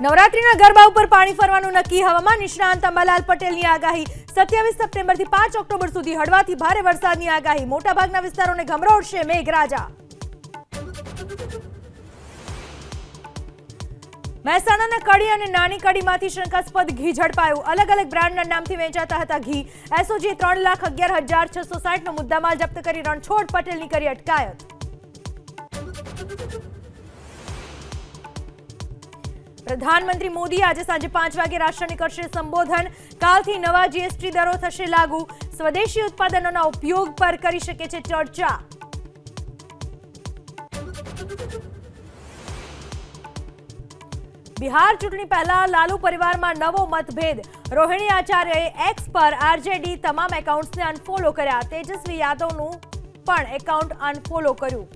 નવરાત્રીના ગરબા ઉપર પાણી ફરવાનું નક્કી. હવામાન નિષ્ણાંત અંબાલાલ પટેલની આગાહી. 27 સપ્ટેમ્બરથી 5 ઓક્ટોબર સુધી હળવાથી ભારે વરસાદની આગાહી. મોટાભાગના વિસ્તારોને ગમરોડશે મેઘરાજા. મહેસાણાના કડી અને નાની કડીમાંથી શંકાસ્પદ ઘી ઝડપાયું. અલગ અલગ બ્રાન્ડના નામથી વેચાતા હતા ઘી. એસઓજીએ 3,11,660નો મુદ્દામાલ જપ્ત કરી રણછોડ પટેલની કરી અટકાયત. પ્રધાનમંત્રી મોદી આજે સાંજે 5 વાગે રાષ્ટ્રને કરશે સંબોધન. કાલથી નવા જીએસટી દરો થશે લાગુ. સ્વદેશી ઉત્પાદનોના ઉપયોગ પર કરી શકે છે ચર્ચા. બિહાર ચૂંટણી પહેલા લાલુ પરિવારમાં નવો મતભેદ. રોહિણી આચાર્યએ એક્સ પર આરજેડી તમામ એકાઉન્ટ્સને અનફોલો કર્યા. તેજસ્વી યાદવનું પણ એકાઉન્ટ અનફોલો કર્યું.